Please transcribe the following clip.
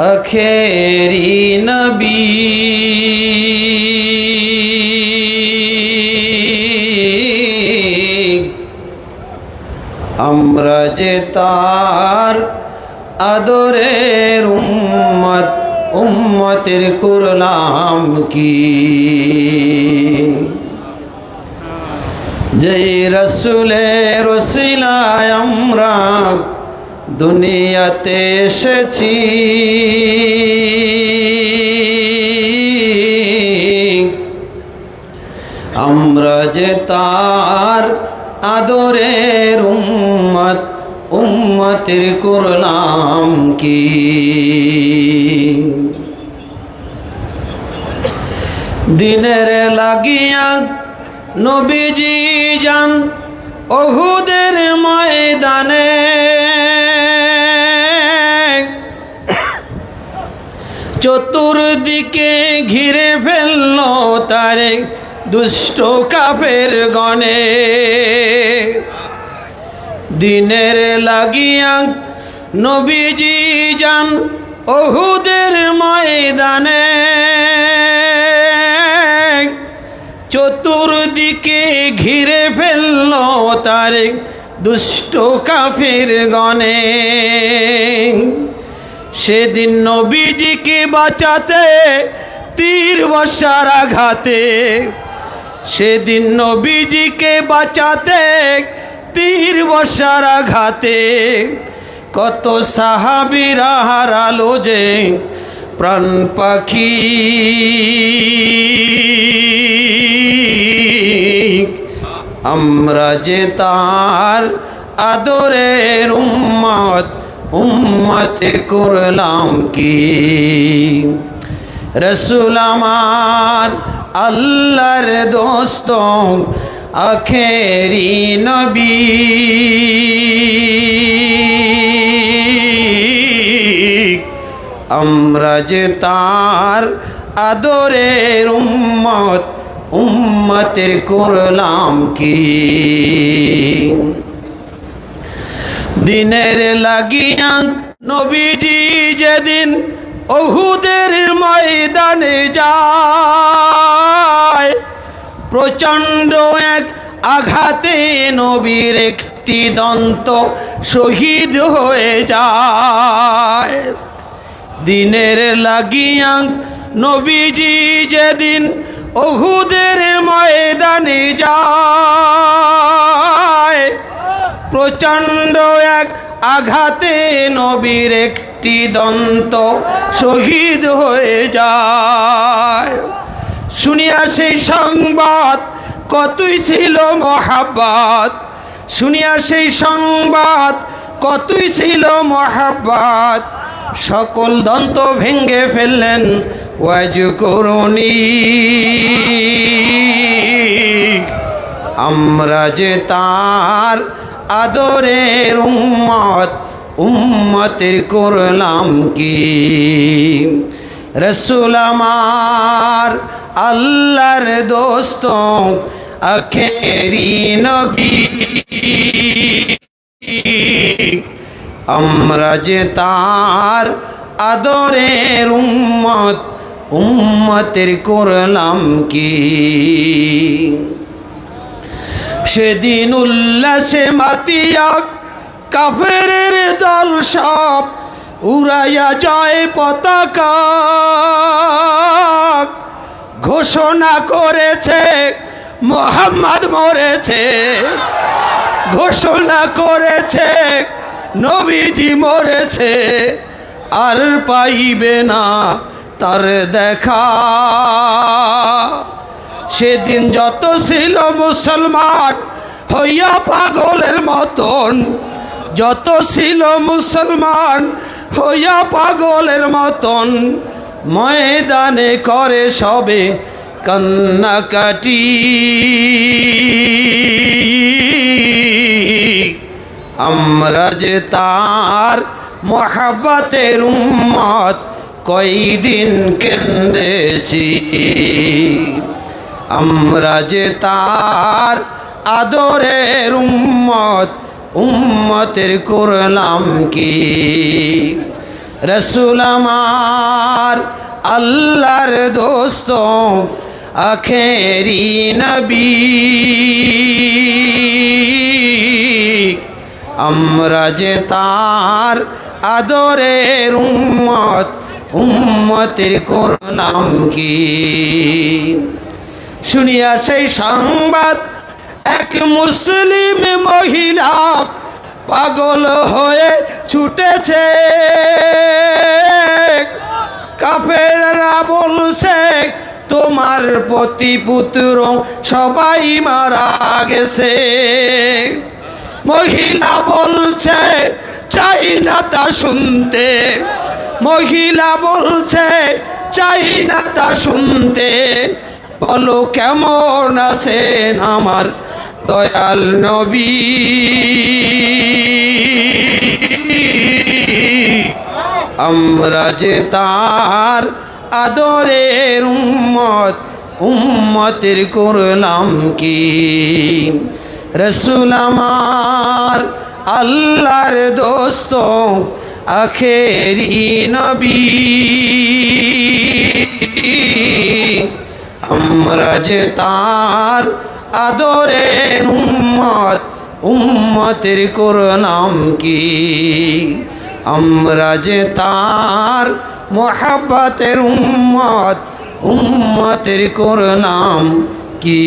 আখেরি নবী আমরা যে তার আদরের উম্মত উম্মতের করলাম কি যে রসুলের ওসিলায় আমরা দুনিয়াতে এসেছি আমরা যে তার আদরের উম্মত উম্মতের করলাম কি দিনের লাগিয়া নবীজি যান উহুদের ময়দানে চতুর্দিকে ঘিরে ফেলল তারে দুষ্ট কাফের গণে দিনের লাগিয়া নবীজি যান উহুদের ময়দানে চতুর্দিকে ঘিরে ফেলল তারে দুষ্ট কাফের গণে সেদিন নবীজিকে বাঁচাতে তীর বর্ষার আঘাতে সেদিন নবীজিকে বাঁচাতে তীর বর্ষার আঘাতে কত সাহাবীরা হারালো যে প্রাণ পাখি আমরা যে তার আদরের উম্মত উম্মতে করলাম কি রসুল আমার আল্লাহর দোস্ত আখেরি নবী আমরা যে তার আদরের উম্মত উম্মতের করলাম কি দিনের লাগিয়া নবীজি যেদিন উহুদের ময়দানে যায় প্রচণ্ড এক আঘাতে নবীর একটি দন্ত শহীদ হয়ে যায় দিনের লাগিয়া নবীজি যেদিন উহুদের ময়দানে যায় প্রচণ্ড এক আঘাতে নবীর একটি দন্ত শহীদ হয়ে যায় শুনিয়া সেই সংবাদ কতই ছিল মহাব্বত শুনিয়া সেই সংবাদ কতই ছিল মহাব্বত সকল দন্ত ভেঙ্গে ফেললেন ওয়াজ করুনি আমরা যে তার আদরের উম্মত উম্মতের করলাম কি রসুল আমার আল্লাহর দোস্ত আখেরি নবী আমরা যে তার আদরের উম্মত উম্মতের করলাম কি সেদিন উল্লাসে মাতিয়া কাফেরের দল সব উড়াইয়া যায় পতাকা ঘোষণা করেছে মুহাম্মদ মরেছে ঘোষণা করেছে নবীজি মরেছে আর পাইবে না তার দেখা সেদিন যত ছিল মুসলমান হইয়া পাগলের মতন যত ছিল মুসলমান হইয়া পাগলের মতন ময়দানে করে সবে কান্নাকাটি আমরা যে তার মহাব্বতের উম্মত কয়দিন কেন্দেছি আমরা যে তার আদরের উম্মত উম্মতের করলাম কি। রসুল আমার আল্লাহর দোস্ত আখেরি নবী, আমরা যে তার আদরের উম্মত, উম্মতের করলাম কি। শুনিয়া সেই সংবাদ এক মুসলিম মহিলা পাগল হয়ে ছুটেছে। কাফেররা বলছে তোমার পতিপুত্র সবাই মারা গেছে। মহিলা বলছে চাই না তা শুনতে, মহিলা বলছে চাই না তা শুনতে। বলো কেমন আছেন আমার দয়াল নবী। আমরা যে তার আদরের উম্মত, উম্মতের করলাম কি। রসুল আমার আল্লাহর দোস্ত আখেরি নবী, আমরা যে তার আদরের উম্মত, উম্মতের করলাম কি। আমরা যে তার মোহাব্বতের উম্মত, উম্মতের করলাম কি।